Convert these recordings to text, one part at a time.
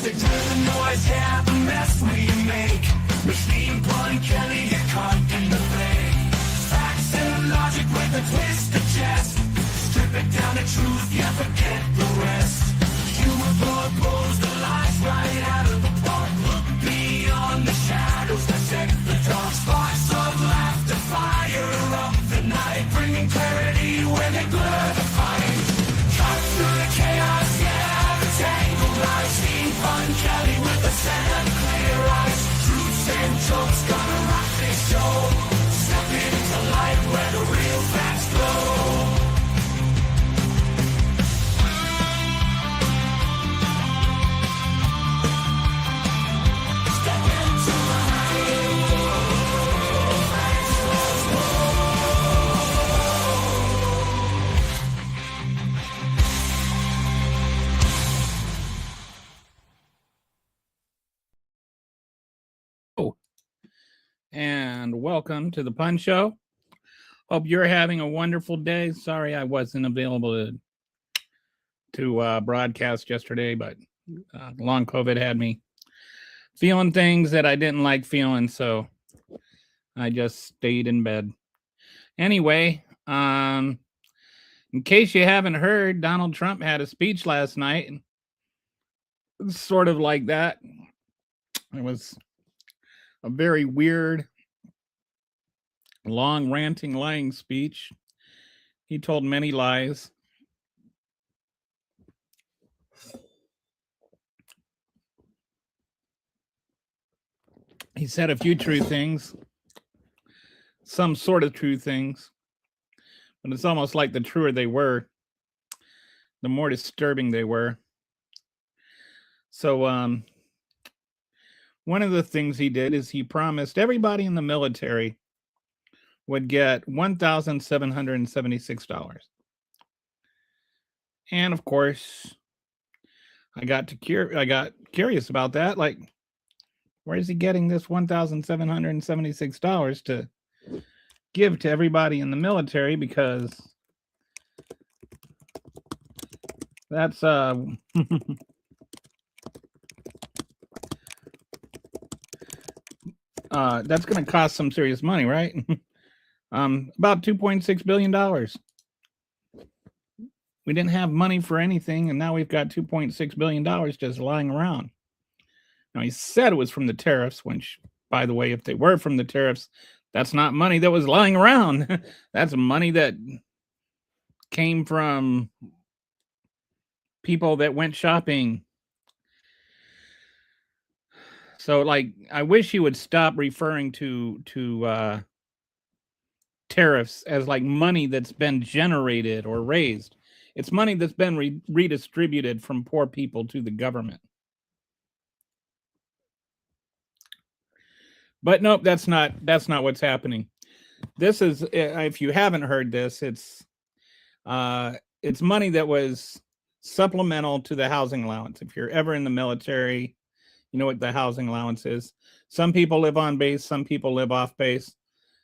music to the noise, yeah, the mess we make. Machine Pun Kelly get caught in the fake. Facts and logic with a twist of jest. Strip it down to truth, yeah, forget the rest. Humor blows the lies right out of the park. Look beyond the shadows that set the dark. Sparks of laughter fire up the night, bringing clarity when they blur the fight. Cut through the chaos, yeah, the tangled lies. Steampunk Kelly with a set of clear eyes. Truths and jokes gonna rock this show. Step into light where the real facts glow. And welcome to the Pun Show. Hope you're having a wonderful day. Sorry I wasn't available to broadcast yesterday, but long COVID had me feeling things that I didn't like feeling, so I just stayed in bed. Anyway, in case you haven't heard, Donald Trump had a speech last night. Sort of like that. It was a very weird, long, ranting, lying speech. He told many lies. He said a few true things, some sort of true things, but it's almost like the truer they were, the more disturbing they were. So, one of the things he did is he promised everybody in the military would get $1,776. And of course, I got curious about that. Like, where is he getting this $1,776 to give to everybody in the military? Because that's that's going to cost some serious money, right? About $2.6 billion. We didn't have money for anything, and now we've got $2.6 billion just lying around. Now, he said it was from the tariffs, which, by the way, if they were from the tariffs, that's not money that was lying around. That's money that came from people that went shopping. So, like, I wish he would stop referring to tariffs as like money that's been generated or raised. It's money that's been redistributed from poor people to the government. But nope, that's not what's happening. This is, if you haven't heard this, it's money that was supplemental to the housing allowance. If you're ever in the military, you know what the housing allowance is. Some people live on base, some people live off base.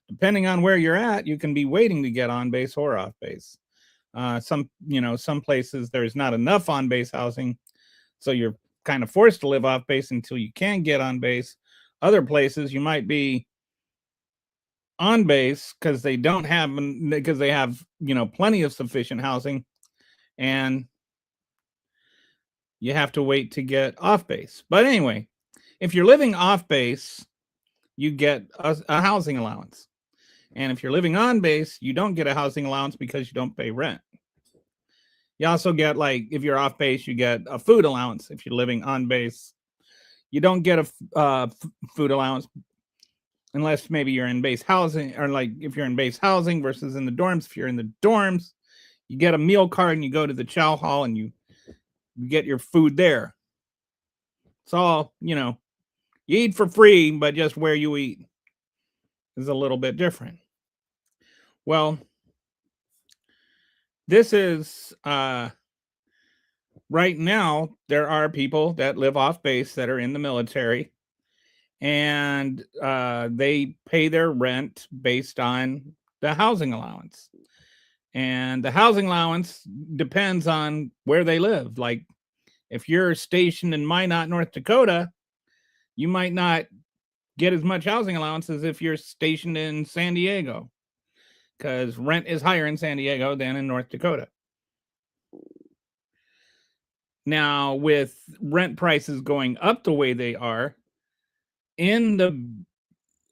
Depending on where you're at, you can be waiting to get on base or off base. Some places there's not enough on base housing, so you're kind of forced to live off base until you can get on base. Other places you might be on base because they have plenty of sufficient housing, and you have to wait to get off base. But anyway, if you're living off base, you get a housing allowance. And if you're living on base, you don't get a housing allowance because you don't pay rent. You also get, like, if you're off base, you get a food allowance. If you're living on base, you don't get a food allowance unless maybe you're in base housing, or like if you're in base housing versus in the dorms. If you're in the dorms, you get a meal card and you go to the chow hall and you get your food there. It's all, you eat for free, but just where you eat is a little bit different. Well, this is right now, there are people that live off base that are in the military, and they pay their rent based on the housing allowance. And the housing allowance depends on where they live. Like, If you're stationed in Minot, North Dakota, you might not get as much housing allowance as if you're stationed in San Diego, because rent is higher in San Diego than in North Dakota. Now, with rent prices going up the way they are, in the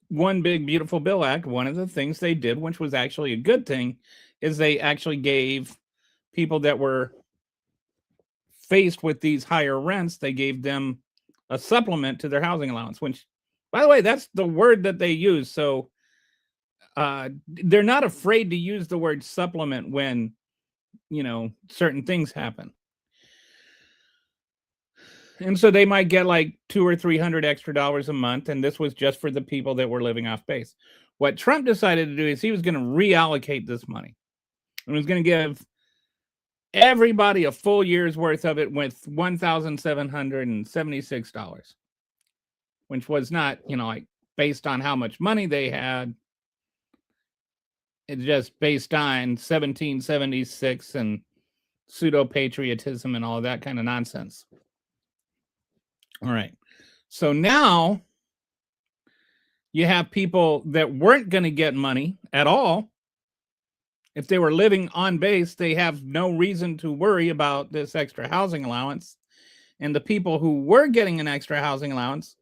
One Big Beautiful Bill Act, one of the things they did, which was actually a good thing, is they actually gave people that were faced with these higher rents, they gave them a supplement to their housing allowance, which, by the way, that's the word that they use. So they're not afraid to use the word supplement when, certain things happen. And so they might get like $200 or $300 extra a month. And this was just for the people that were living off base. What Trump decided to do is he was going to reallocate this money and was going to give everybody a full year's worth of it with $1,776, which was not, like based on how much money they had. It's just based on 1776 and pseudo patriotism and all that kind of nonsense. All right. So now you have people that weren't going to get money at all. If they were living on base, they have no reason to worry about this extra housing allowance. And the people who were getting an extra housing allowance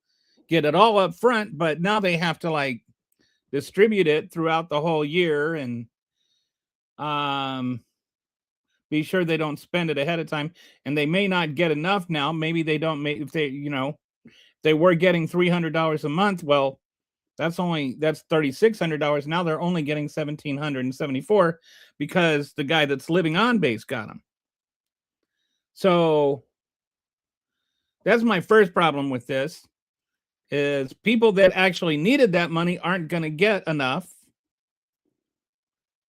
get it all up front, but now they have to like distribute it throughout the whole year and be sure they don't spend it ahead of time. And they may not get enough now. Maybe they don't make, if they, they were getting $300 a month. Well, that's $3,600. Now they're only getting $1,774 because the guy that's living on base got them. So that's my first problem with this, is people that actually needed that money aren't going to get enough.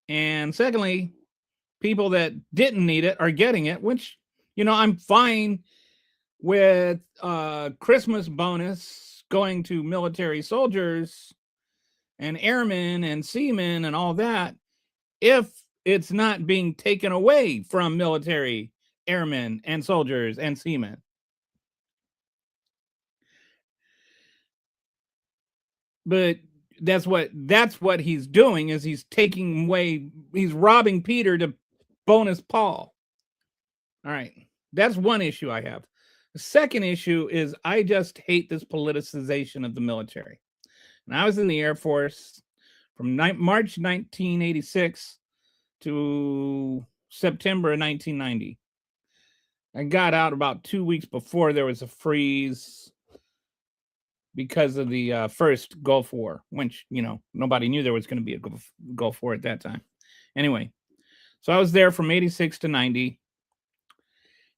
And secondly, people that didn't need it are getting it, which, I'm fine with Christmas bonus going to military soldiers and airmen and seamen and all that, if it's not being taken away from military airmen and soldiers and seamen. But that's what he's doing, is he's taking away, he's robbing Peter to bonus Paul. All right. That's one issue I have. The second issue is I just hate this politicization of the military. And I was in the Air Force from March 1986 to September of 1990. I got out about 2 weeks before there was a freeze because of the first Gulf War, which, nobody knew there was going to be a Gulf War at that time. Anyway, so I was there from 86 to 90.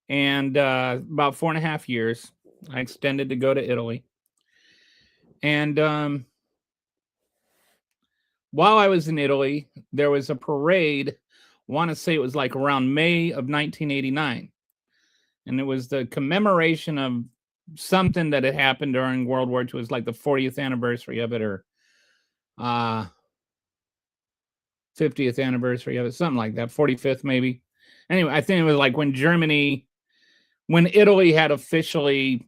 And about 4.5 years, I extended to go to Italy. And while I was in Italy, there was a parade. I want to say it was like around May of 1989. And it was the commemoration of something that had happened during World War II. It was like the 40th anniversary of it, or 50th anniversary of it, something like that, 45th maybe. Anyway, I think it was like when Italy had officially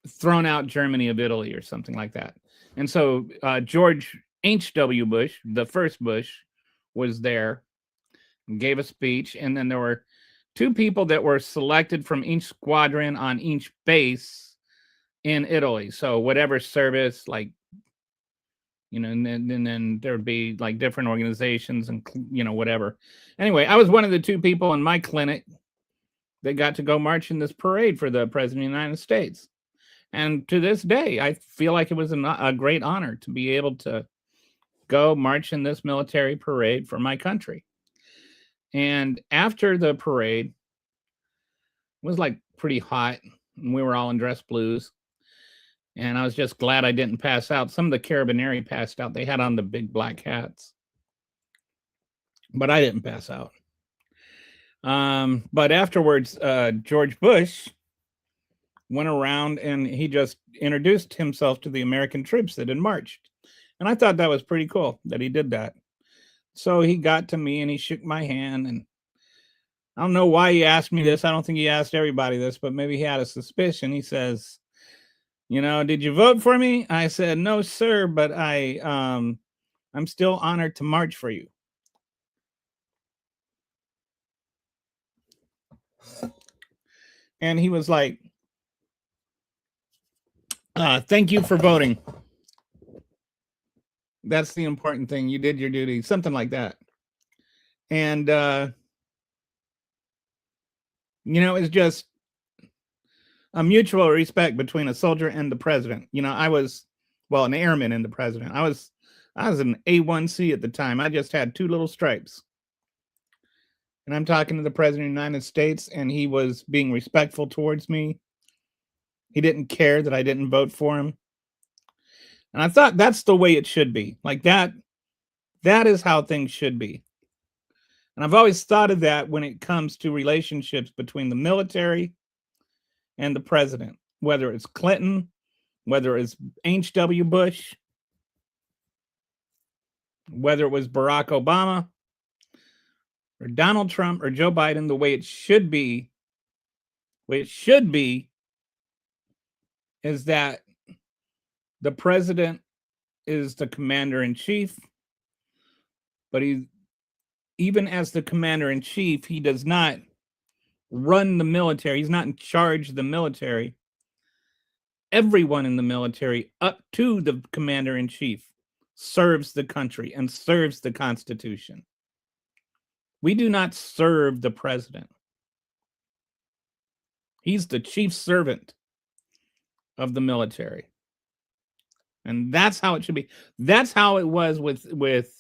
thrown out Germany of Italy or something like that. And so George H.W. Bush, the first Bush, was there and gave a speech. And then there were 2 people that were selected from each squadron on each base in Italy. So whatever service, like, and then there would be like different organizations and, whatever. Anyway, I was one of the 2 people in my clinic that got to go march in this parade for the President of the United States. And to this day, I feel like it was a great honor to be able to go march in this military parade for my country. And after the parade, it was like pretty hot, and we were all in dress blues. And I was just glad I didn't pass out. Some of the Carabinieri passed out. They had on the big black hats. But I didn't pass out. But afterwards, George Bush went around and he just introduced himself to the American troops that had marched. And I thought that was pretty cool that he did that. So he got to me and he shook my hand, and I don't know why he asked me this. I don't think he asked everybody this, but maybe he had a suspicion. He says, did you vote for me? I said, no, sir, but I'm still honored to march for you. And he was like, thank you for voting. That's the important thing. You did your duty, something like that. And, it's just a mutual respect between a soldier and the president. I was, an airman and the president. I was an A1C at the time. I just had 2 little stripes. And I'm talking to the president of the United States, and he was being respectful towards me. He didn't care that I didn't vote for him. And I thought that's the way it should be. Like that is how things should be. And I've always thought of that when it comes to relationships between the military and the president, whether it's Clinton, whether it's H.W. Bush, whether it was Barack Obama or Donald Trump or Joe Biden, the way it should be is that the president is the commander-in-chief, but even as the commander-in-chief, he does not run the military. He's not in charge of the military. Everyone in the military, up to the commander-in-chief, serves the country and serves the Constitution. We do not serve the president. He's the chief servant of the military. And that's how it should be. That's how it was with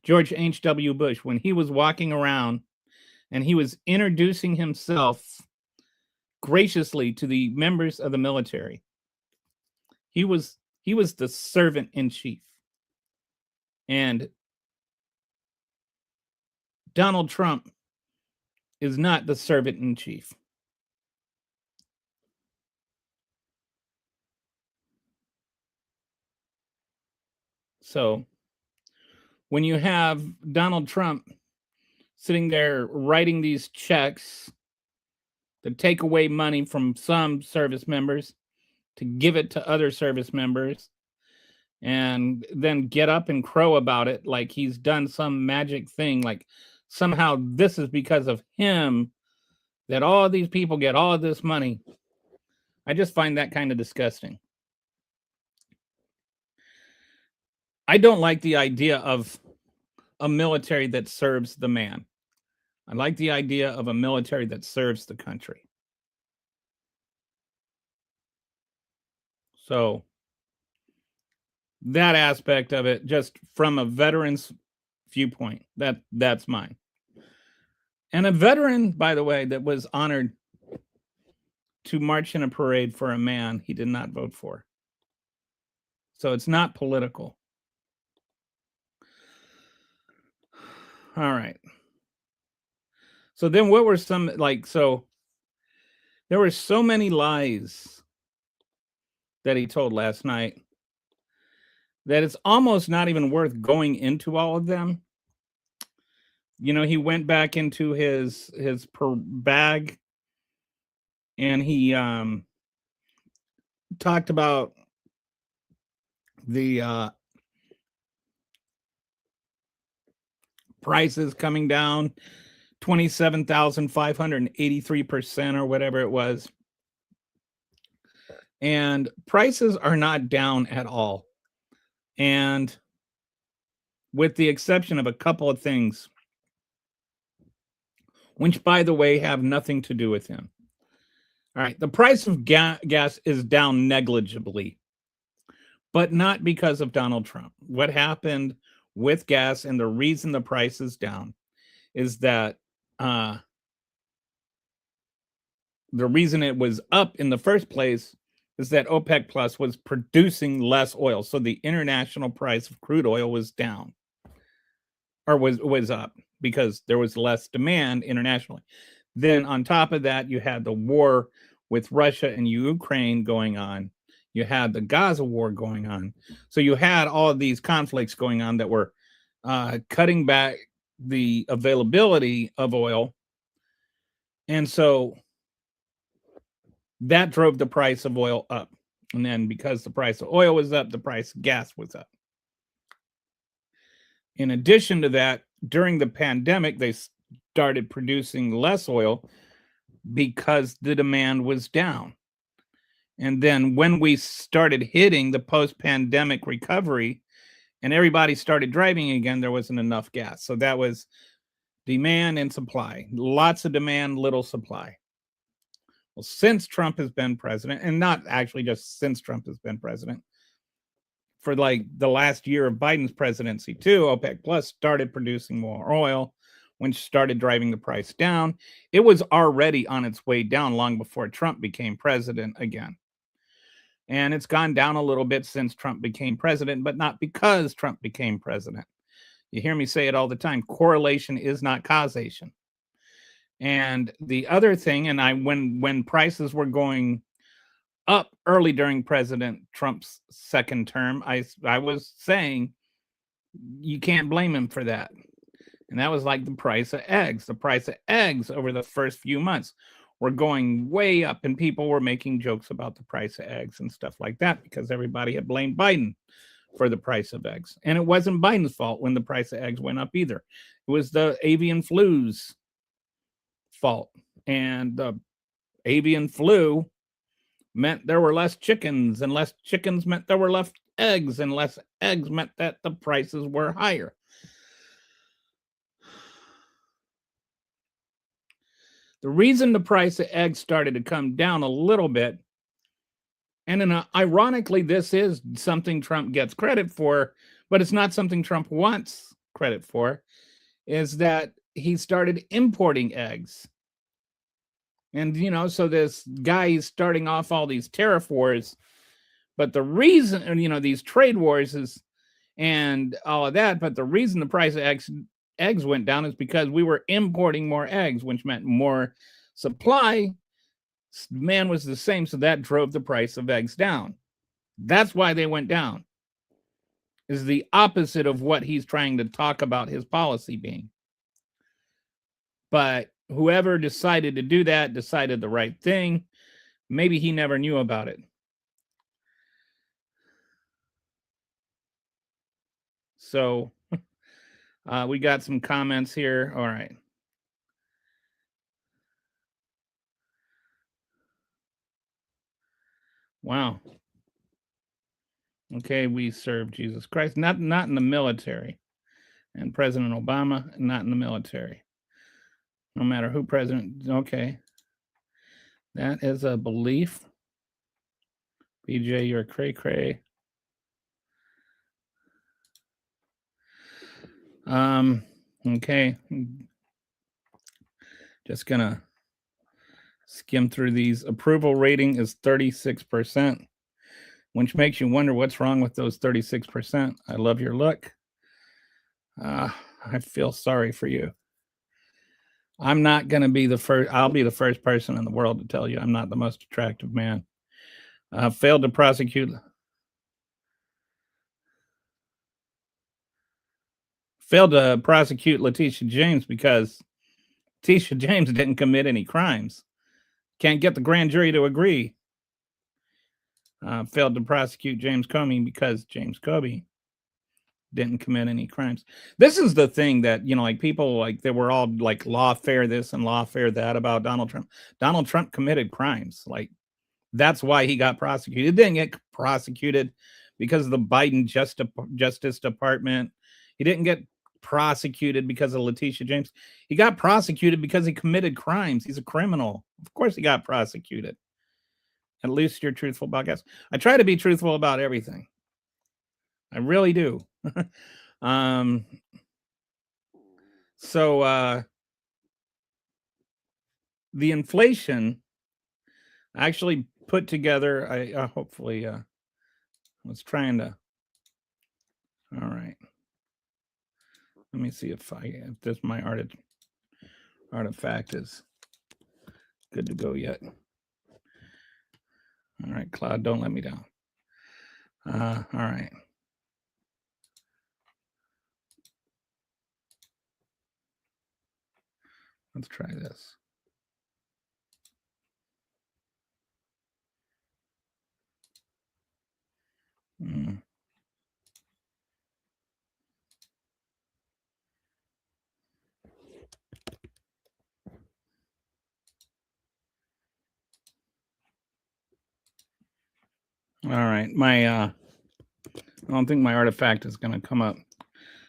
George H.W. Bush when he was walking around and he was introducing himself graciously to the members of the military. He was the servant in chief. And Donald Trump is not the servant in chief. So when you have Donald Trump sitting there writing these checks to take away money from some service members to give it to other service members and then get up and crow about it like he's done some magic thing, like somehow this is because of him that all these people get all of this money. I just find that kind of disgusting. I don't like the idea of a military that serves the man. I like the idea of a military that serves the country. So that aspect of it, just from a veteran's viewpoint, that's mine. And a veteran, by the way, that was honored to march in a parade for a man he did not vote for. So it's not political. All right. So then what were some, there were so many lies that he told last night that it's almost not even worth going into all of them. He went back into his bag and he talked about the prices coming down 27,583% or whatever it was. And prices are not down at all. And with the exception of a couple of things, which, by the way, have nothing to do with him. All right, the price of gas is down negligibly, but not because of Donald Trump. What happened with gas and the reason the price is down is that the reason it was up in the first place is that OPEC Plus was producing less oil. So the international price of crude oil was down or was up because there was less demand internationally. Then on top of that, you had the war with Russia and Ukraine going on. You had the Gaza war going on. So you had all of these conflicts going on that were cutting back the availability of oil And so that drove the price of oil up. And then because the price of oil was up, the price of gas was up. In addition to that, during the pandemic, they started producing less oil because the demand was down. And then when we started hitting the post-pandemic recovery and everybody started driving again, there wasn't enough gas. So that was demand and supply. Lots of demand, little supply. Well, since Trump has been president, and not actually just since Trump has been president, for like the last year of Biden's presidency too, OPEC Plus started producing more oil, which started driving the price down. It was already on its way down long before Trump became president again. And it's gone down a little bit since Trump became president, but not because Trump became president. You hear me say it all the time, correlation is not causation. And the other thing, and when prices were going up early during President Trump's second term, I was saying you can't blame him for that. And that was like the price of eggs. The price of eggs over the first few months were going way up, and people were making jokes about the price of eggs and stuff like that because everybody had blamed Biden for the price of eggs. And it wasn't Biden's fault when the price of eggs went up either. It was the avian flu's fault. And the avian flu meant there were less chickens, and less chickens meant there were less eggs, and less eggs meant that the prices were higher. The reason the price of eggs started to come down a little bit, and ironically, this is something Trump gets credit for, but it's not something Trump wants credit for, is that he started importing eggs. And, so this guy is starting off all these tariff wars, but the reason, these trade wars is, and all of that, but the reason the price of eggs went down is because we were importing more eggs, which meant more supply. Demand was the same, so that drove the price of eggs down. That's why they went down. Is the opposite of what he's trying to talk about his policy being. But whoever decided to do that decided the right thing. Maybe he never knew about it. So we got some comments here. All right. Wow. Okay, we serve Jesus Christ. Not in the military. And President Obama, not in the military. No matter who president. Okay. That is a belief. BJ, you're cray cray. Okay. Just gonna skim through these. Approval rating is 36%, which makes you wonder what's wrong with those 36%. I love your look. I feel sorry for you. I'm not going to be the first. I'll be the first person in the world to tell you I'm not the most attractive man. Failed to prosecute Letitia James because Letitia James didn't commit any crimes. Can't get the grand jury to agree. Failed to prosecute James Comey because James Comey didn't commit any crimes. This is the thing that, like people like they were all like lawfare this and lawfare that about Donald Trump. Donald Trump committed crimes. Like that's why he got prosecuted. He didn't get prosecuted because of the Biden Justice Department. He didn't get prosecuted because of Letitia James. He got prosecuted because he committed crimes. He's a criminal. Of course he got prosecuted. At least you're truthful about guess. I try to be truthful about everything. I really do. So the inflation I actually put together. I hopefully was trying to. All right. Let me see if this my artifact is good to go yet. All right, Cloud, don't let me down. All right. Let's try this. Mm. All right, I don't think my artifact is going to come up,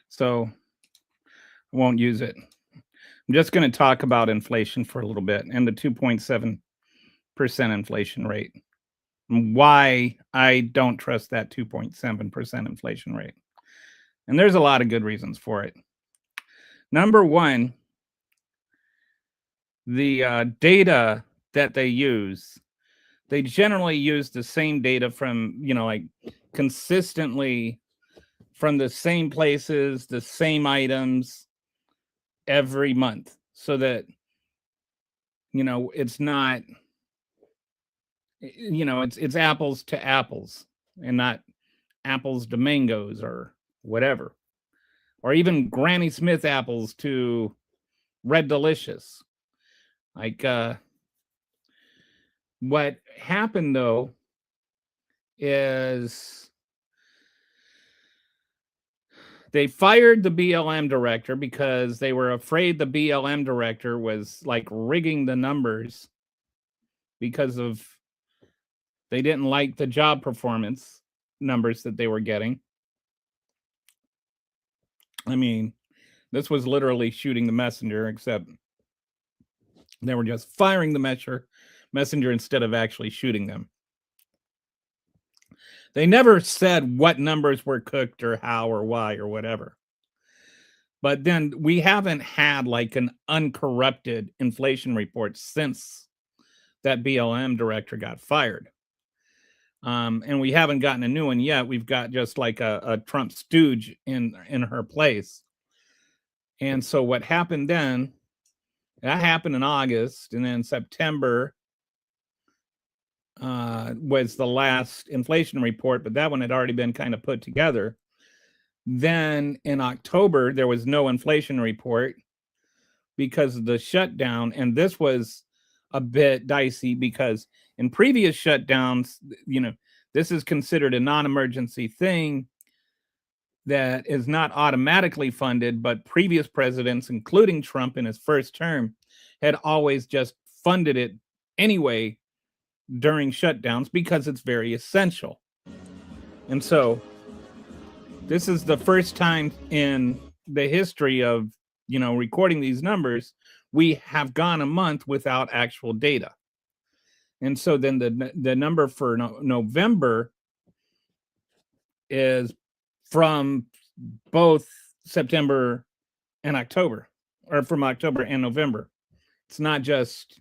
so I won't use it. I'm just going to talk about inflation for a little bit and the 2.7% inflation rate. And why I don't trust that 2.7% inflation rate. And there's a lot of good reasons for it. Number one, the data that they use, they generally use the same data from, like consistently from the same places, the same items every month, so that, it's not, it's apples to apples and not apples to mangoes or whatever, or even Granny Smith apples to Red Delicious. Like, what happened though is they fired the BLM director because they were afraid the BLM director was like rigging the numbers because of they didn't like the job performance numbers that they were getting. I mean, this was literally shooting the messenger, except they were just firing the messenger instead of actually shooting them. They never said what numbers were cooked or how or why or whatever. But then we haven't had like an uncorrupted inflation report since that BLM director got fired. And we haven't gotten a new one yet. We've got just like a Trump stooge in her place. And so what happened then, that happened in August, and then September was the last inflation report, but that one had already been kind of put together. Then in October, there was no inflation report because of the shutdown. And this was a bit dicey because in previous shutdowns, this is considered a non-emergency thing that is not automatically funded, but previous presidents, including Trump in his first term, had always just funded it anyway during shutdowns because it's very essential. And so this is the first time in the history of, recording these numbers, we have gone a month without actual data. And so then the number for November is from both September and October, or from October and November. It's not just,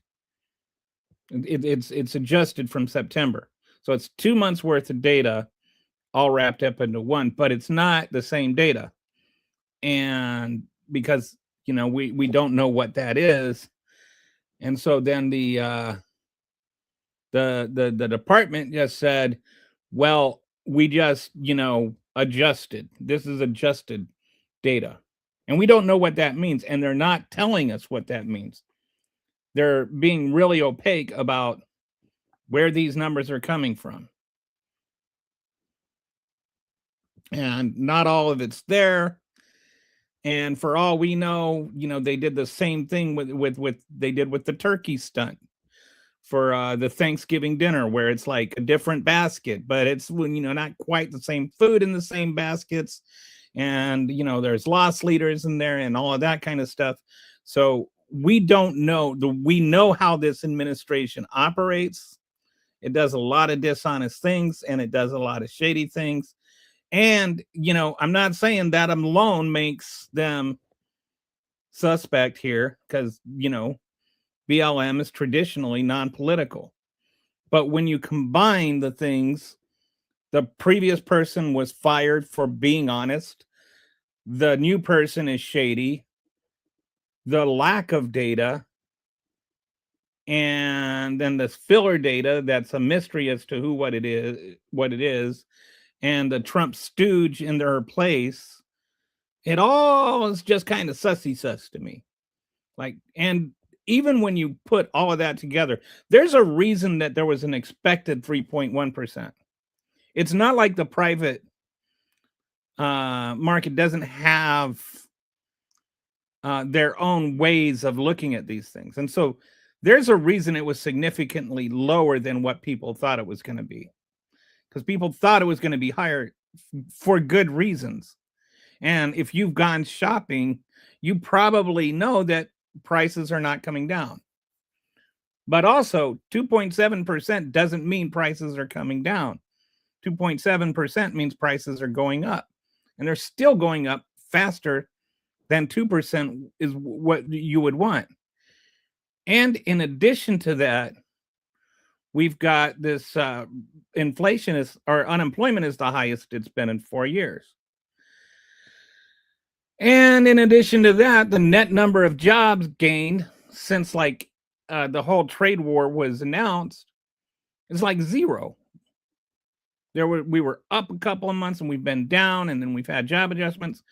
it's adjusted from September. So it's 2 months worth of data all wrapped up into one, but it's not the same data. And because, we don't know what that is. And so then the department just said, well, we just, adjusted. This is adjusted data. And we don't know what that means. And they're not telling us what that means. They're being really opaque about where these numbers are coming from. And not all of it's there. And for all we know, they did the same thing with they did with the turkey stunt for the Thanksgiving dinner, where it's like a different basket, but it's not quite the same food in the same baskets, and there's loss leaders in there and all of that kind of stuff. So we don't know. We know how this administration operates. It does a lot of dishonest things, and it does a lot of shady things. And I'm not saying that alone makes them suspect here, because BLM is traditionally non-political. But when you combine the things, the previous person was fired for being honest, the new person is shady, the lack of data, and then this filler data that's a mystery as to what it is, and the Trump stooge in their place, it all is just kind of sussy sus to me. Like, and even when you put all of that together, there's a reason that there was an expected 3.1%. it's not like the private market doesn't have their own ways of looking at these things. And so there's a reason it was significantly lower than what people thought it was going to be, because people thought it was going to be higher for good reasons. And if you've gone shopping, you probably know that prices are not coming down. But also, 2.7% doesn't mean prices are coming down. 2.7% means prices are going up. And they're still going up faster than 2% is what you would want. And in addition to that, we've got this inflation is, or unemployment is the highest it's been in 4 years. And in addition to that, the net number of jobs gained since like the whole trade war was announced is like zero. We were up a couple of months and we've been down, and then we've had job adjustments,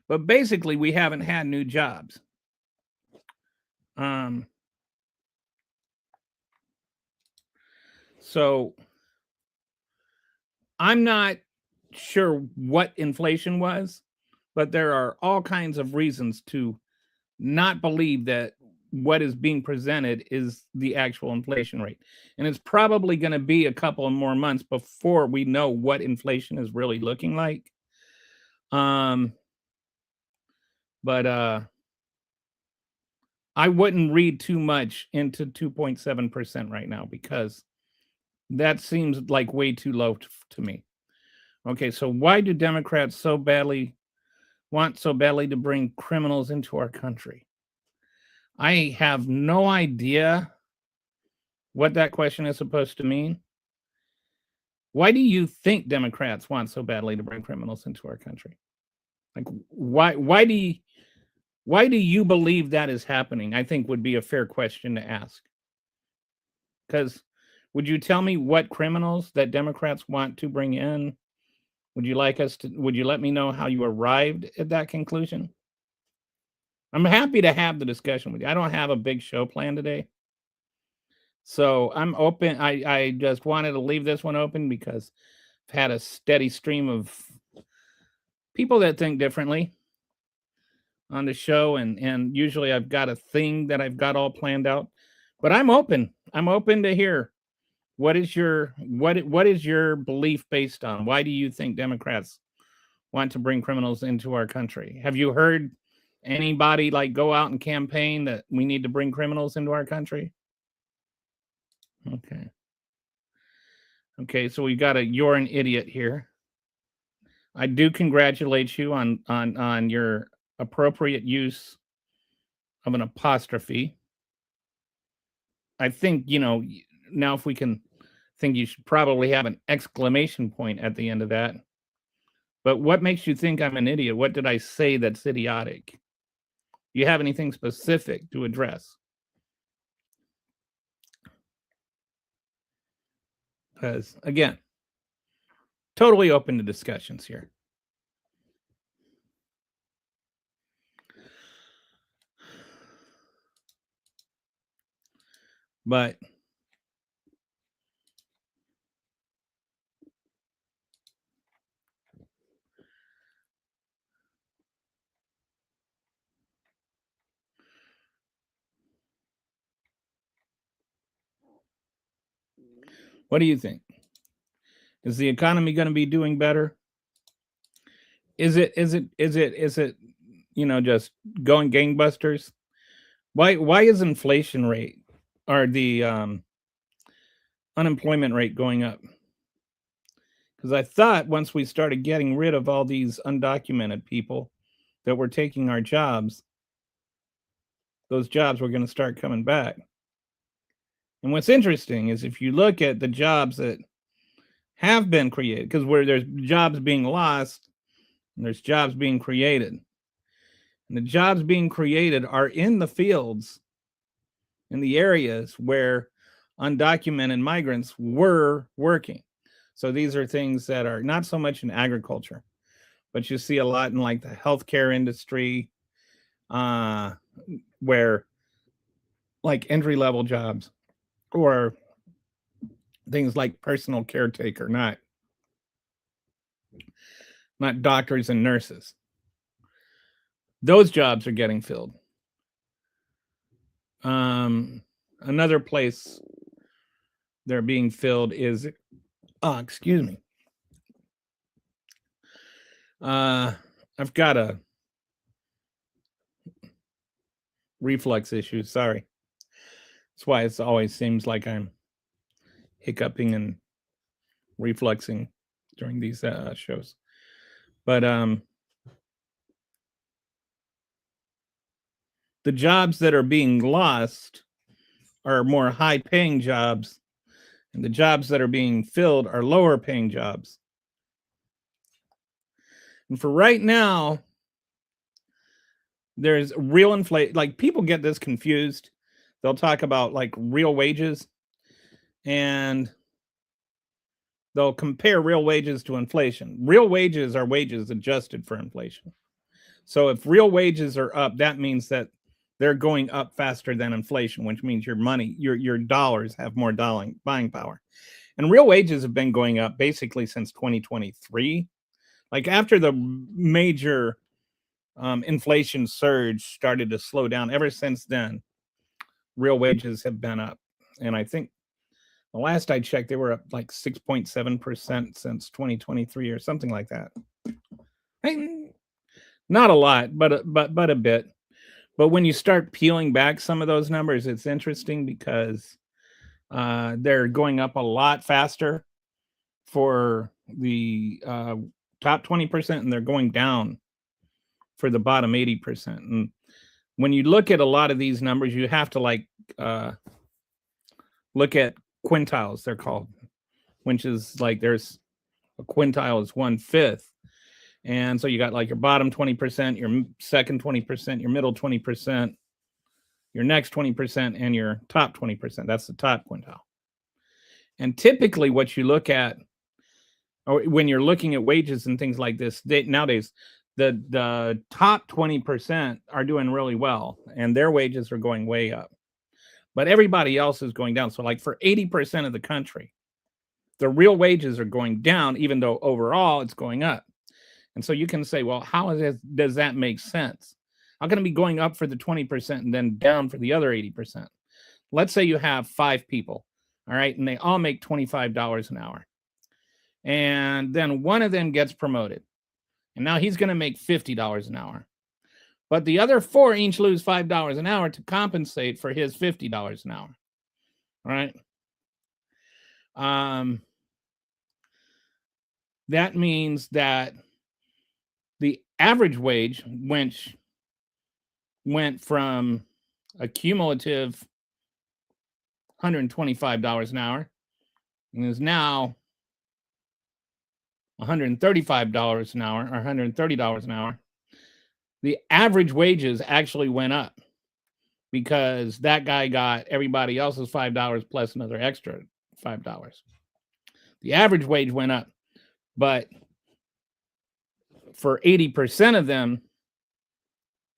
but basically we haven't had new jobs. So I'm not sure what inflation was, but there are all kinds of reasons to not believe that what is being presented is the actual inflation rate. And it's probably going to be a couple of more months before we know what inflation is really looking like. But I wouldn't read too much into 2.7% right now, because that seems like way too low to me. Okay, so why do Democrats want so badly to bring criminals into our country? I have no idea what that question is supposed to mean. Why do you think Democrats want so badly to bring criminals into our country? Like, why do you believe that is happening? I think would be a fair question to ask. Because would you tell me what criminals that Democrats want to bring in? Would you let me know how you arrived at that conclusion? I'm happy to have the discussion with you. I don't have a big show plan today, so I'm open. I just wanted to leave this one open because I've had a steady stream of people that think differently on the show, and usually I've got a thing that I've got all planned out. But I'm open. I'm open to hear what is your belief based on? Why do you think Democrats want to bring criminals into our country? Have you heard anybody like go out and campaign that we need to bring criminals into our country? Okay, so we got a "you're an idiot" here. I do congratulate you on your appropriate use of an apostrophe. I think, now if we can think, you should probably have an exclamation point at the end of that. But what makes you think I'm an idiot? What did I say that's idiotic? Do you have anything specific to address? Because, again, totally open to discussions here. But what do you think? Is the economy going to be doing better? Is it just going gangbusters? Why is inflation rate or the unemployment rate going up? Because I thought once we started getting rid of all these undocumented people that were taking our jobs, those jobs were going to start coming back. And what's interesting is if you look at the jobs that have been created, because where there's jobs being lost and there's jobs being created, and the jobs being created are in the fields, in the areas where undocumented migrants were working. So these are things that are not so much in agriculture, but you see a lot in like the healthcare industry, where like entry-level jobs, or things like personal caretaker, not not doctors and nurses. Those jobs are getting filled. Another place they're being filled is, excuse me. I've got a reflux issue. Sorry. That's why it always seems like I'm hiccuping and refluxing during these shows. But the jobs that are being lost are more high paying jobs, and the jobs that are being filled are lower paying jobs. And for right now, there's real inflation. Like, people get this confused. They'll talk about like real wages, and they'll compare real wages to inflation. Real wages are wages adjusted for inflation. So if real wages are up, that means that they're going up faster than inflation, which means your money, your dollars have more buying power. And real wages have been going up basically since 2023. Like, after the major inflation surge started to slow down, ever since then, real wages have been up. And I think the last I checked, they were up like 6.7% since 2023 or something like that. Not a lot, but a bit. But when you start peeling back some of those numbers, it's interesting because they're going up a lot faster for the top 20%, and they're going down for the bottom 80%. And when you look at a lot of these numbers, you have to like look at quintiles, they're called, which is like, there's a quintile is 1/5. And so you got like your bottom 20%, your second 20%, your middle 20%, your next 20%, and your top 20%. That's the top quintile. And typically what you look at, or when you're looking at wages and things like this, nowadays, the top 20% are doing really well, and their wages are going way up. But everybody else is going down. So like for 80% of the country, the real wages are going down, even though overall it's going up. And so you can say, well, how does that make sense? How can it be going up for the 20% and then down for the other 80%? Let's say you have 5 people, all right, and they all make $25 an hour. And then one of them gets promoted. And now he's going to make $50 an hour. But the other 4 each lose $5 an hour to compensate for his $50 an hour. All right. That means that the average wage went from a cumulative $125 an hour and is now $135 an hour, or $130 an hour. The average wages actually went up because that guy got everybody else's $5 plus another extra $5. The average wage went up, but for 80% of them,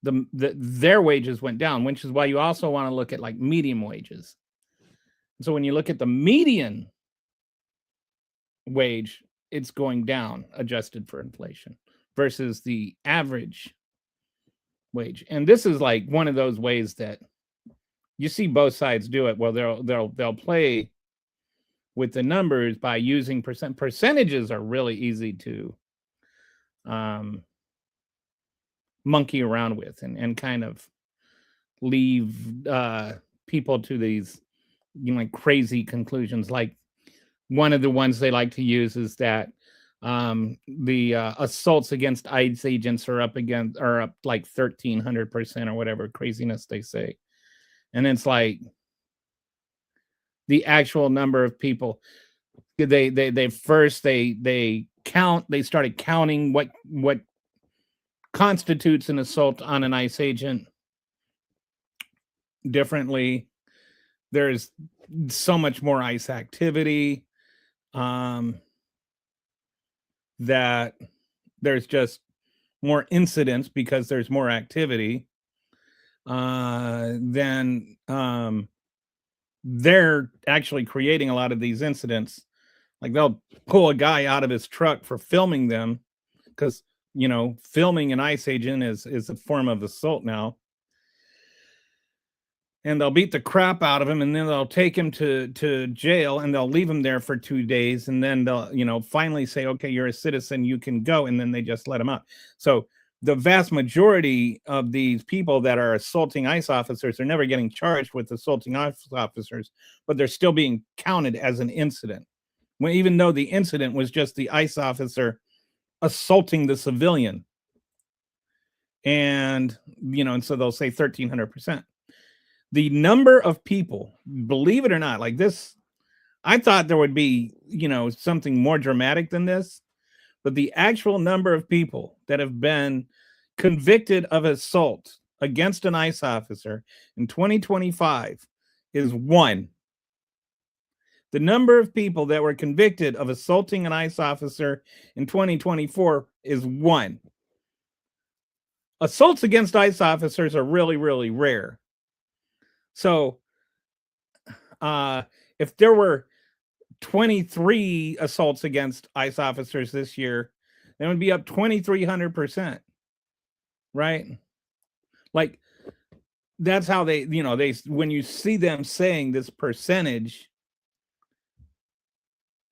their wages went down, which is why you also want to look at like median wages. So when you look at the median wage, it's going down, adjusted for inflation, versus the average wage. And this is like one of those ways that you see both sides do it. Well, they'll play with the numbers by using percentages. Are really easy to monkey around with and kind of leave people to these, like, crazy conclusions. Like, one of the ones they like to use is that the assaults against ICE agents are up like 1,300% or whatever craziness they say. And it's like the actual number of people they started counting what constitutes an assault on an ICE agent differently. There's so much more ICE activity that there's just more incidents because there's more activity. Then they're actually creating a lot of these incidents Like they'll pull a guy out of his truck for filming them because filming an ICE agent is a form of assault now. And they'll beat the crap out of him, and then they'll take him to jail, and they'll leave him there for 2 days, and then they'll finally say, okay, you're a citizen, you can go, and then they just let him out. So the vast majority of these people that are assaulting ICE officers are never getting charged with assaulting ICE officers, but they're still being counted as an incident, when even though the incident was just the ICE officer assaulting the civilian. And and so they'll say 1,300%. The number of people, believe it or not, like this, I thought there would be, something more dramatic than this, but the actual number of people that have been convicted of assault against an ICE officer in 2025 is 1. The number of people that were convicted of assaulting an ICE officer in 2024 is 1. Assaults against ICE officers are really, really rare. So, if there were 23 assaults against ICE officers this year, that would be up 2,300%, right? Like that's how they when you see them saying this percentage,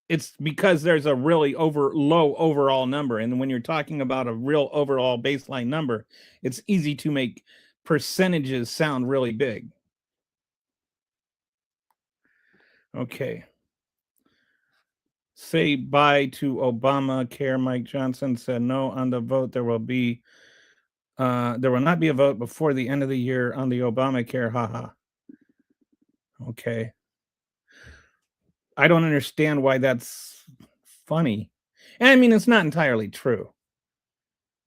it's because there's a really low overall number, and when you're talking about a real overall baseline number, it's easy to make percentages sound really big. Okay. Say bye to Obamacare. Mike Johnson said no on the vote. There will not be a vote before the end of the year on the Obamacare. Haha. Okay. I don't understand why that's funny. And I mean, it's not entirely true.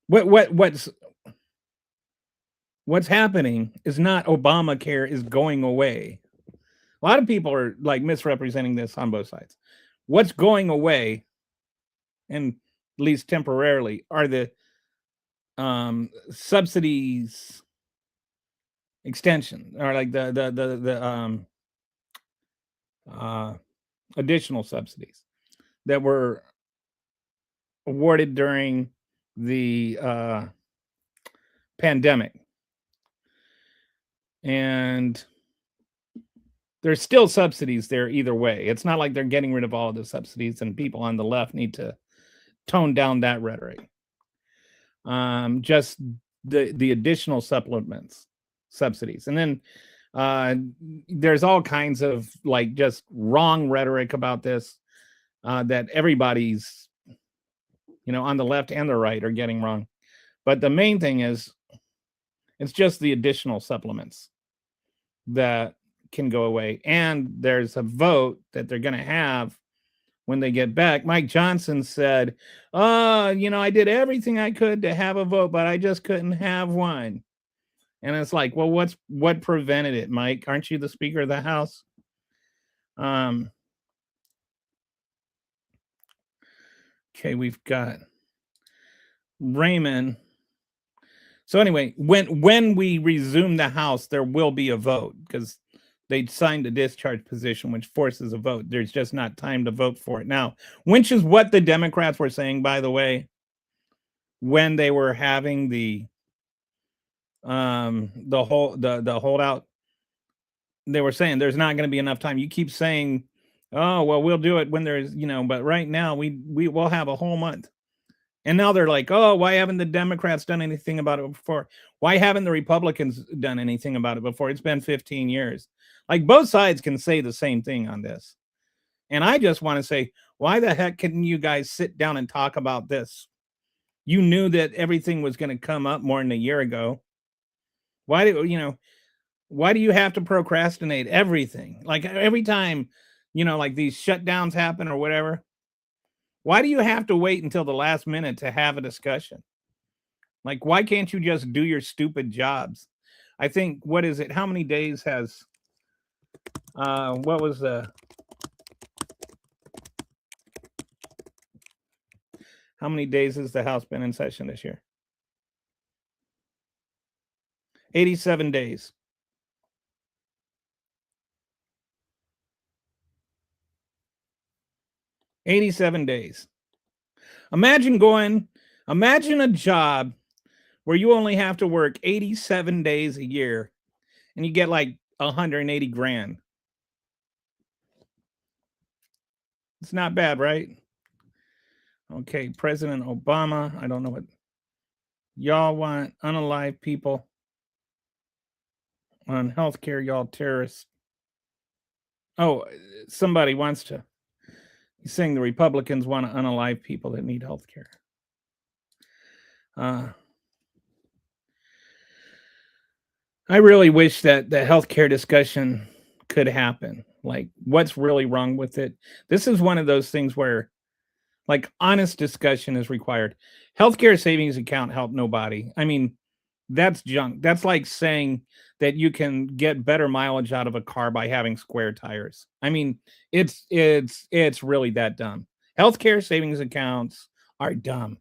What's happening is not Obamacare is going away. A lot of people are like misrepresenting this on both sides. What's going away, and at least temporarily, are the subsidies extension, or like the additional subsidies that were awarded during the pandemic. And there's still subsidies there either way. It's not like they're getting rid of all of the subsidies, and people on the left need to tone down that rhetoric. Just the additional subsidies. And then there's all kinds of like just wrong rhetoric about this that everybody's, on the left and the right are getting wrong. But the main thing is it's just the additional supplements that can go away. And there's a vote that they're going to have when they get back. Mike Johnson said, I did everything I could to have a vote, but I just couldn't have one. And it's like, well, what prevented it, Mike? Aren't you the Speaker of the House? Okay, we've got Raymond. So anyway, when we resume the House, there will be a vote because they signed a discharge position, which forces a vote. There's just not time to vote for it now, which is what the Democrats were saying, by the way, when they were having the holdout. They were saying there's not going to be enough time. You keep saying, oh, well, we'll do it when there's, but right now we will have a whole month. And now they're like, oh, why haven't the Democrats done anything about it before? Why haven't the Republicans done anything about it before? It's been 15 years. Like both sides can say the same thing on this. And I just want to say, why the heck couldn't you guys sit down and talk about this? You knew that everything was going to come up more than a year ago. Why do you have to procrastinate everything? Like every time, like these shutdowns happen or whatever. Why do you have to wait until the last minute to have a discussion? Like, why can't you just do your stupid jobs? I think, what is it? How many days has, how many days has the House been in session this year? 87 days. 87 days. Imagine a job where you only have to work 87 days a year and you get like 180 grand. It's not bad, right? Okay, President Obama. I don't know what y'all want. Unalive people on healthcare, y'all terrorists. Oh, somebody wants to. He's saying the Republicans want to unalive people that need healthcare. I really wish that the healthcare discussion could happen. Like, what's really wrong with it? This is one of those things where, like, honest discussion is required. Healthcare savings account help nobody. I mean, that's junk. That's like saying that you can get better mileage out of a car by having square tires. I mean, it's really that dumb. Healthcare savings accounts are dumb.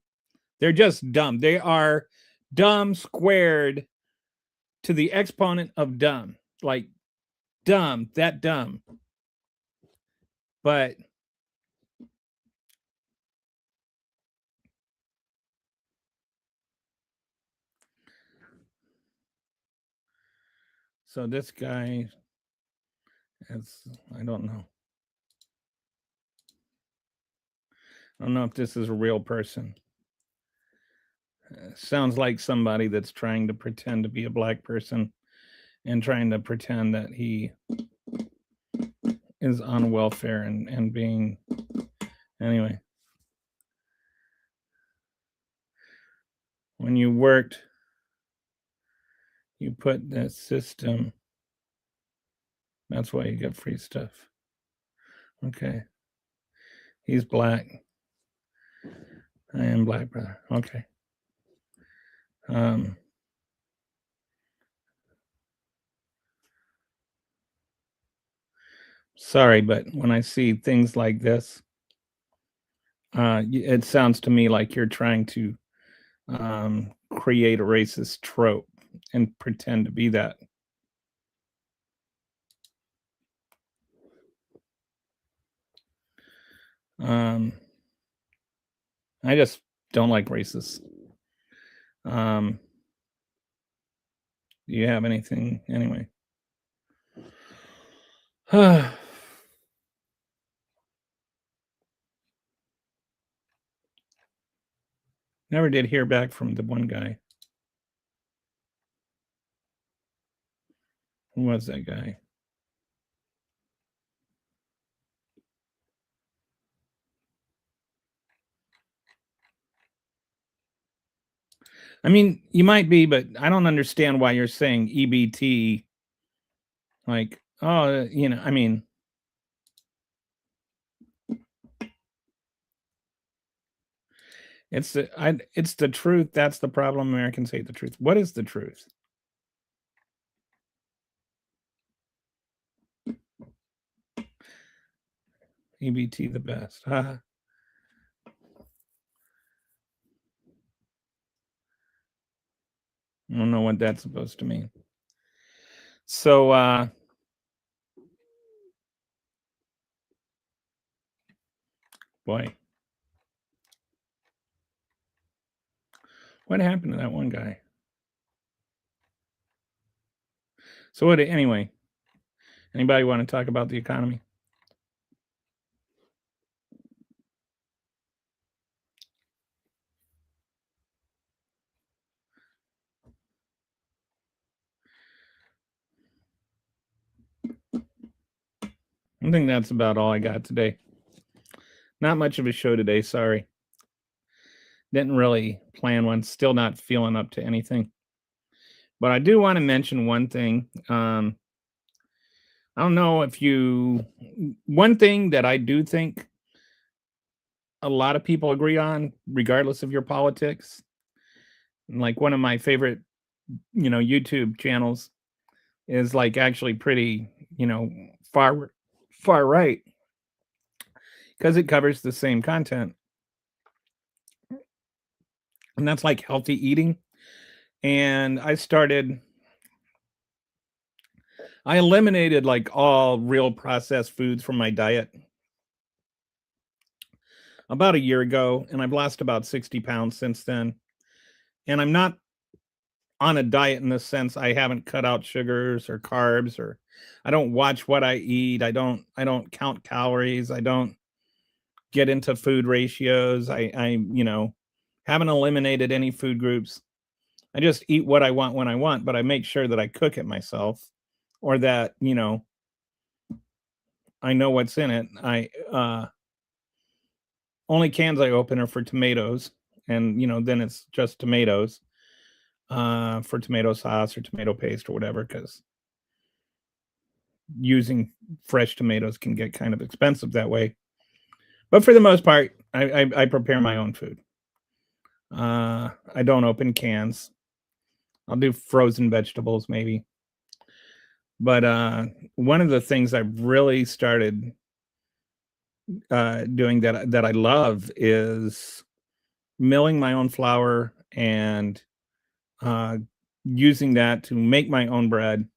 They're just dumb. They are dumb squared to the exponent of dumb. Like dumb, that dumb. But so this guy is, I don't know. I don't know if this is a real person. Sounds like somebody that's trying to pretend to be a black person and trying to pretend that he is on welfare and being, anyway. When you worked, you put the system. That's why you get free stuff. Okay. He's black. I am black, brother. Okay. Sorry, but when I see things like this, it sounds to me like you're trying to create a racist trope and pretend to be that. I just don't like racists. Do you have anything anyway? Never did hear back from the one guy. Who was that guy? I mean, you might be, but I don't understand why you're saying EBT. Like, oh, you know, I mean, it's the truth. That's the problem. Americans hate the truth. What is the truth? EBT the best. I don't know what that's supposed to mean. So boy. What happened to that one guy? So what anyway? Anybody want to talk about the economy? I think that's about all I got today. Not much of a show today, sorry. Didn't really plan one, still not feeling up to anything. But I do want to mention one thing. I don't know if you, one thing that I do think a lot of people agree on, regardless of your politics, like one of my favorite, YouTube channels is like actually pretty, far right, because it covers the same content. And that's like healthy eating. And I eliminated like all real processed foods from my diet. about a year ago, and I've lost about 60 pounds since then. And I'm not on a diet in the sense I haven't cut out sugars or carbs, or I don't watch what I eat. I don't count calories. I don't get into food ratios. I haven't eliminated any food groups. I just eat what I want when I want, but I make sure that I cook it myself, or that, I know what's in it. I Only cans I open are for tomatoes, and then it's just tomatoes for tomato sauce or tomato paste or whatever, because using fresh tomatoes can get kind of expensive that way. But for the most part, I prepare my own food. I don't open cans. I'll do frozen vegetables maybe. But one of the things I've really started doing that I love is milling my own flour and uh, using that to make my own bread.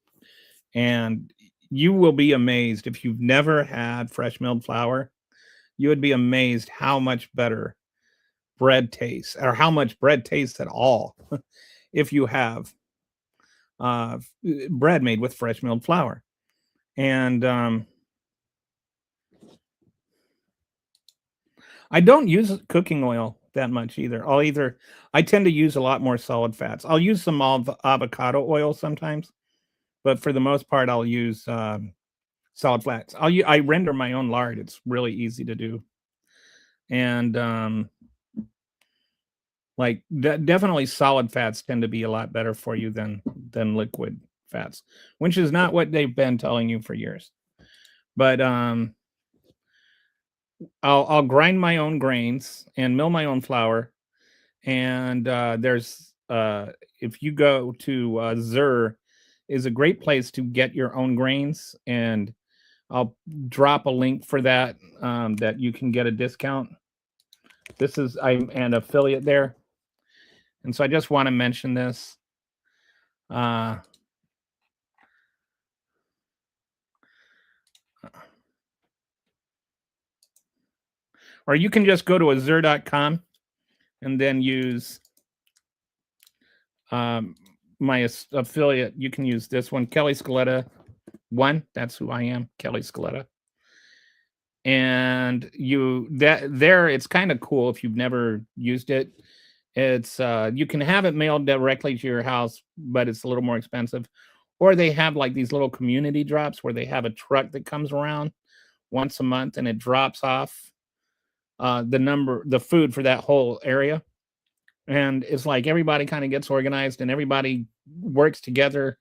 And you will be amazed if you've never had fresh milled flour. You would be amazed how much better bread tastes, or how much bread tastes at all, if you have bread made with fresh milled flour. And I don't use cooking oil that much either. I tend to use a lot more solid fats. I'll use some avocado oil sometimes, but for the most part, I'll use solid fats. I render my own lard. It's really easy to do, and definitely solid fats tend to be a lot better for you than liquid fats, which is not what they've been telling you for years. But I'll grind my own grains and mill my own flour. And there's if you go to Zur, is a great place to get your own grains, and I'll drop a link for that, that you can get a discount. I'm an affiliate there, and so I just want to mention this. Or you can just go to azur.com and then use my affiliate. You can use this one, Kelly Scaletta 1. That's who I am, Kelly Scaletta. And it's kind of cool if you've never used it. It's you can have it mailed directly to your house, but it's a little more expensive. Or they have like these little community drops where they have a truck that comes around once a month and it drops off the food for that whole area. And it's like everybody kind of gets organized and everybody works together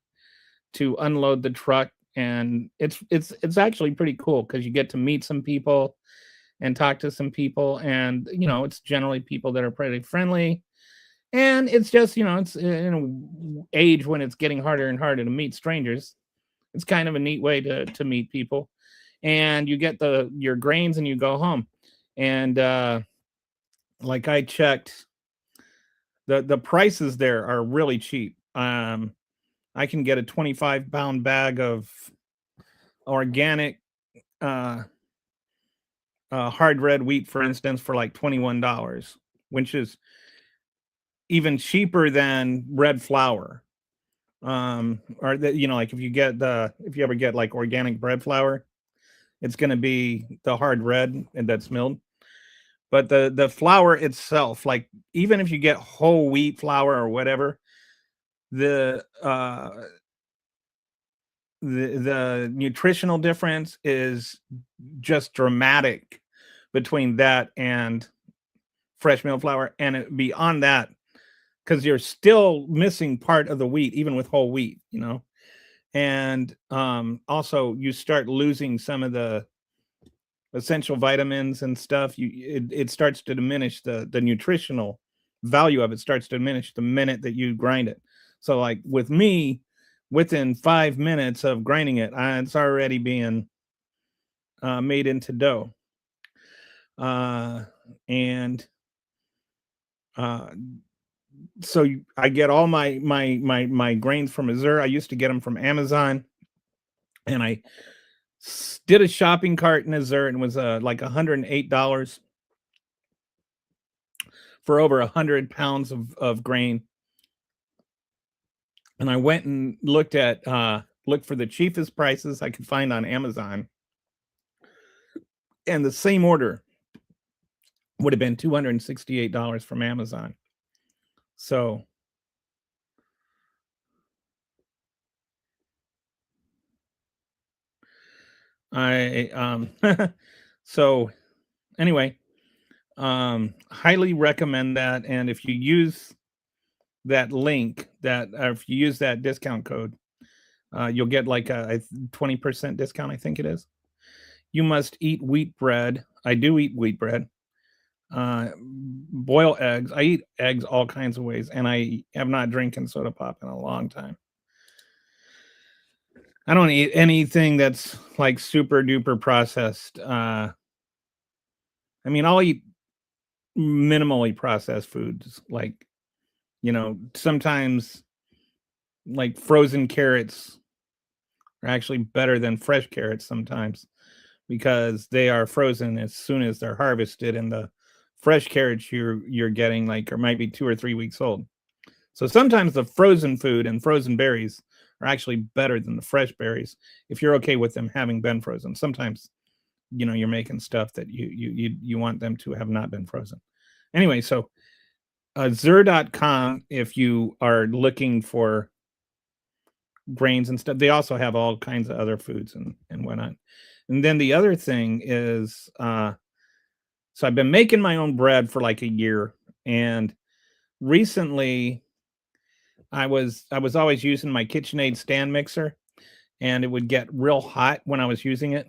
to unload the truck. And it's actually pretty cool because you get to meet some people and talk to some people, and it's generally people that are pretty friendly. And it's just it's in an age when it's getting harder and harder to meet strangers. It's kind of a neat way to meet people, and you get your grains and you go home. And like I checked, the prices there are really cheap. I can get a 25-pound bag of organic hard red wheat, for instance, for like $21, which is even cheaper than red flour. Or that like if you ever get like organic bread flour, it's going to be the hard red and that's milled. But the flour itself, like even if you get whole wheat flour or whatever, the nutritional difference is just dramatic between that and fresh milled flour. And beyond that, because you're still missing part of the wheat, even with whole wheat, and also you start losing some of the essential vitamins and stuff. It starts to diminish the nutritional value of it starts to diminish the minute that you grind it. So like with me, within 5 minutes of grinding it, it's already being made into dough. And so I get all my grains from Azur. I used to get them from Amazon, and I did a shopping cart in Azur, and it was like $108. for over 100 pounds of grain. And I went and looked for the cheapest prices I could find on Amazon. And the same order would have been $268 from Amazon. So so anyway, highly recommend that. And if you use that link, or if you use that discount code, you'll get like a 20% discount, I think it is. You must eat wheat bread. I do eat wheat bread. Boil eggs. I eat eggs all kinds of ways, and I have not drinking soda pop in a long time. I don't eat anything that's like super duper processed. I mean, I'll eat minimally processed foods, like, sometimes like frozen carrots are actually better than fresh carrots sometimes, because they are frozen as soon as they're harvested, and the fresh carrots you're getting like or might be 2 or 3 weeks old. So sometimes the frozen food and frozen berries are actually better than the fresh berries if you're okay with them having been frozen. Sometimes, you're making stuff that you want them to have not been frozen. Anyway, so Zur.com, if you are looking for grains and stuff, they also have all kinds of other foods and whatnot. And then the other thing is, so I've been making my own bread for like a year, and recently I was always using my KitchenAid stand mixer, and it would get real hot when I was using it.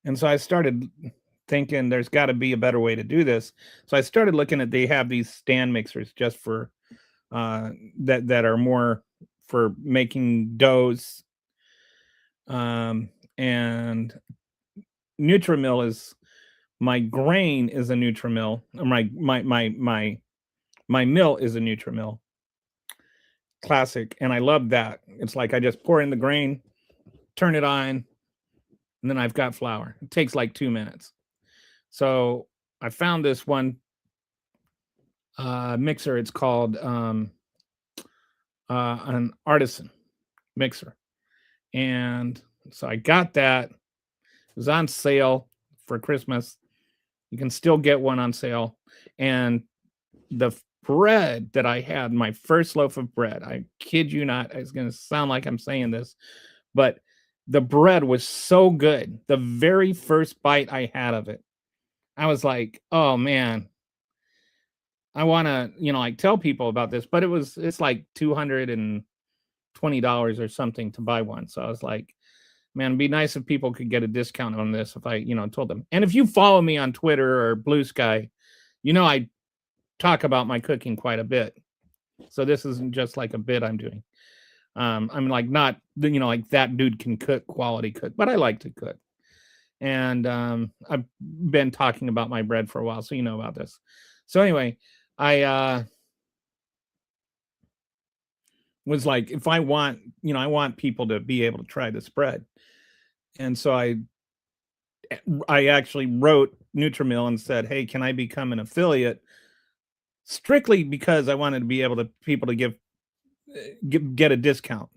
And so I started thinking there's got to be a better way to do this. So I started looking at, they have these stand mixers just for that are more for making doughs. And Nutrimill is, my grain is a Nutrimill. Or my mill is a Nutrimill Classic, and I love that. It's like I just pour in the grain, turn it on, and then I've got flour. It takes like 2 minutes. So I found this one mixer. It's called an Artisan mixer, and so I got that. It was on sale for Christmas. You can still get one on sale. And the bread that I had, my first loaf of bread, I kid you not, it's going to sound like I'm saying this, but the bread was so good. The very first bite I had of it, I was like, oh man, I want to, like tell people about this, but it's like $220 or something to buy one. So I was like, man, it'd be nice if people could get a discount on this if I, told them. And if you follow me on Twitter or Blue Sky, I talk about my cooking quite a bit. So this isn't just like a bit I'm doing. I'm like not, like that dude can cook, quality cook, but I like to cook. And I've been talking about my bread for a while, so you know about this. So anyway, I was like, if I want, I want people to be able to try this bread. And so I actually wrote Nutrimill and said, hey, can I become an affiliate? Strictly because I wanted to be able to people to get a discount.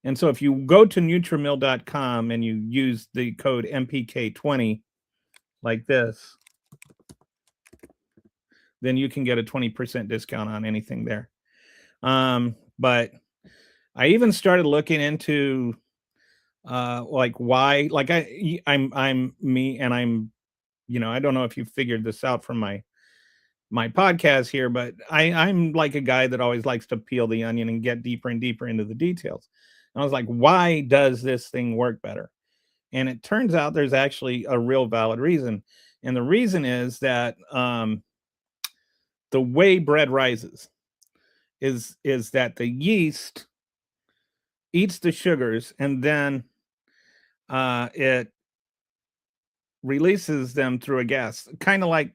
And so if you go to Nutrimill.com and you use the code MPK20 like this, then you can get a 20% discount on anything there. But I even started looking into like why, like I'm me, and I'm, I don't know if you figured this out from my podcast here, but I'm like a guy that always likes to peel the onion and get deeper and deeper into the details. And I was like, why does this thing work better? And it turns out there's actually a real valid reason. And the reason is that the way bread rises is that the yeast eats the sugars, and then it releases them through a gas, kind of like,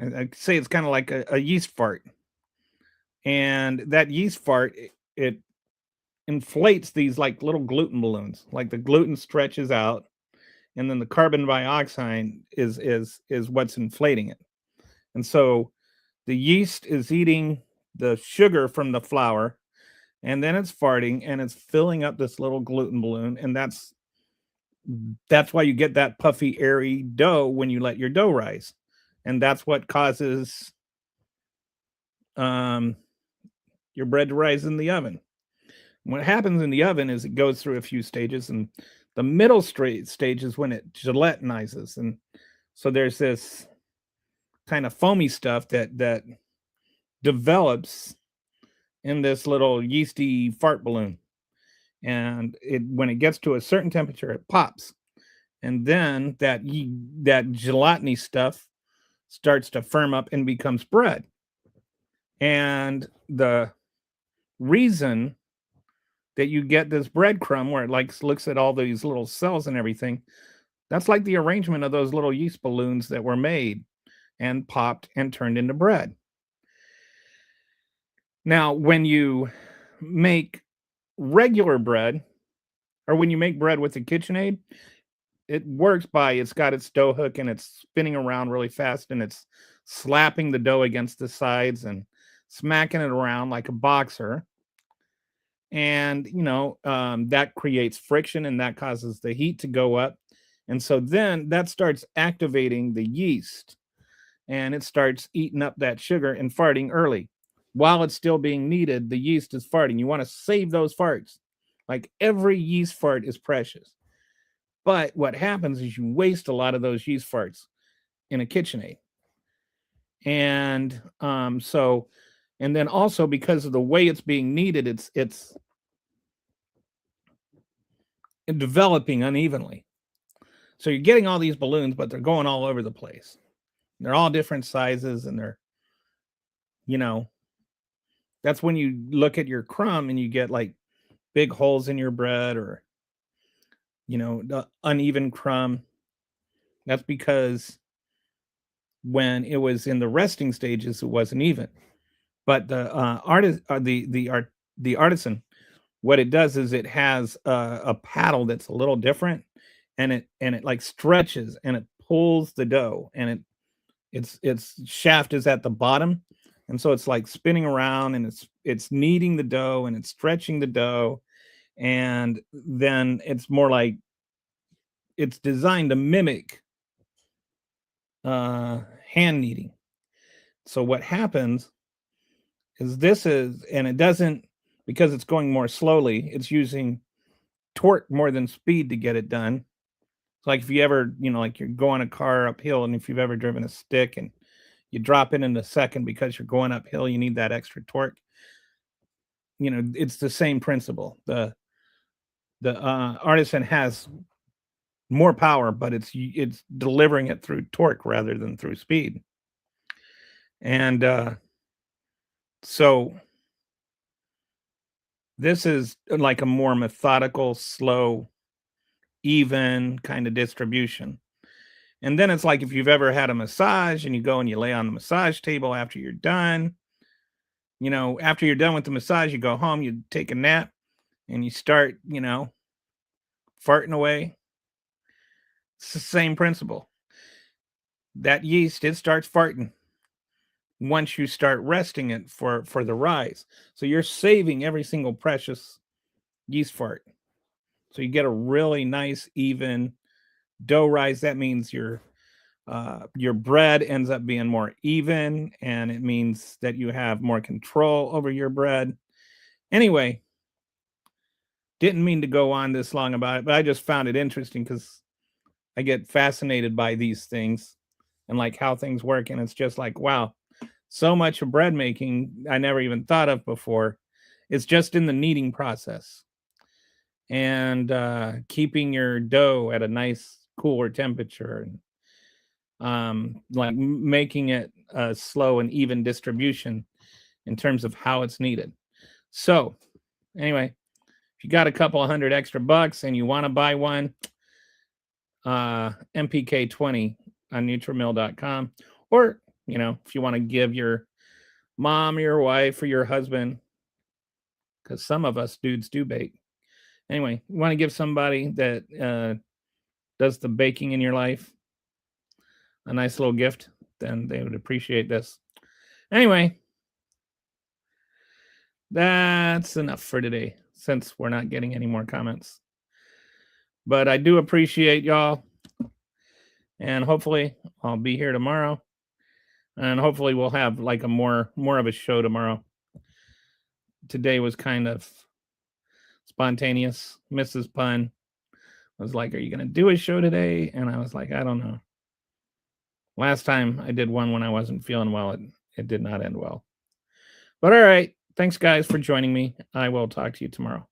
I say it's kind of like a yeast fart. And that yeast fart, it inflates these like little gluten balloons. Like the gluten stretches out, and then the carbon dioxide is what's inflating it. And so the yeast is eating the sugar from the flour, and then it's farting and it's filling up this little gluten balloon, and that's why you get that puffy, airy dough when you let your dough rise, and that's what causes um, your bread to rise in the oven. What happens in the oven is it goes through a few stages, and the middle stage is when it gelatinizes, and so there's this kind of foamy stuff that develops in this little yeasty fart balloon, and when it gets to a certain temperature, it pops, and then that gelatiny stuff starts to firm up and becomes bread. And the reason that you get this breadcrumb where it like looks at all these little cells and everything, that's like the arrangement of those little yeast balloons that were made and popped and turned into bread. Now, when you make regular bread, or when you make bread with a KitchenAid, it works by it's got its dough hook and it's spinning around really fast and it's slapping the dough against the sides and smacking it around like a boxer. And that creates friction and that causes the heat to go up, and so then that starts activating the yeast, and it starts eating up that sugar and farting early while it's still being kneaded. The yeast is farting. You want to save those farts. Like, every yeast fart is precious, but what happens is you waste a lot of those yeast farts in a KitchenAid. And and then also, because of the way it's being kneaded, it's developing unevenly. So you're getting all these balloons, but they're going all over the place. They're all different sizes, and they're, that's when you look at your crumb and you get like big holes in your bread, or, the uneven crumb. That's because when it was in the resting stages, it wasn't even. But the artisan, what it does is it has a paddle that's a little different, and it like stretches and it pulls the dough, and its shaft is at the bottom, and so it's like spinning around, and it's kneading the dough and it's stretching the dough, and then it's more like it's designed to mimic hand kneading. So what happens is it doesn't, because it's going more slowly, it's using torque more than speed to get it done. It's like if you ever, like you're going a car uphill, and if you've ever driven a stick and you drop it in a second because you're going uphill, you need that extra torque. It's the same principle. The artisan has more power, but it's delivering it through torque rather than through speed. And so this is like a more methodical, slow, even kind of distribution. And then it's like if you've ever had a massage and you go and you lay on the massage table after you're done. After you're done with the massage, you go home, you take a nap, and you start, farting away. It's the same principle. That yeast, it starts farting once you start resting it for the rise. So you're saving every single precious yeast fart. So you get a really nice, even dough rise. That means your bread ends up being more even, and it means that you have more control over your bread. Anyway, didn't mean to go on this long about it, but I just found it interesting because I get fascinated by these things and like how things work. And it's just like, wow, so much of bread making I never even thought of before. It's just in the kneading process and keeping your dough at a nice cooler temperature, and like making it a slow and even distribution in terms of how it's kneaded. So anyway, if you got a couple of $100 extra and you want to buy one, MPK20 on Nutrimill.com, or if you want to give your mom, your wife, or your husband, because some of us dudes do bake. Anyway, you want to give somebody that does the baking in your life a nice little gift, then they would appreciate this. Anyway, that's enough for today since we're not getting any more comments. But I do appreciate y'all. And hopefully I'll be here tomorrow. And hopefully we'll have like a more of a show tomorrow. Today was kind of spontaneous. Mrs. Pun was like, "Are you going to do a show today?" And I was like, "I don't know." Last time I did one when I wasn't feeling well, it did not end well. But all right. Thanks, guys, for joining me. I will talk to you tomorrow.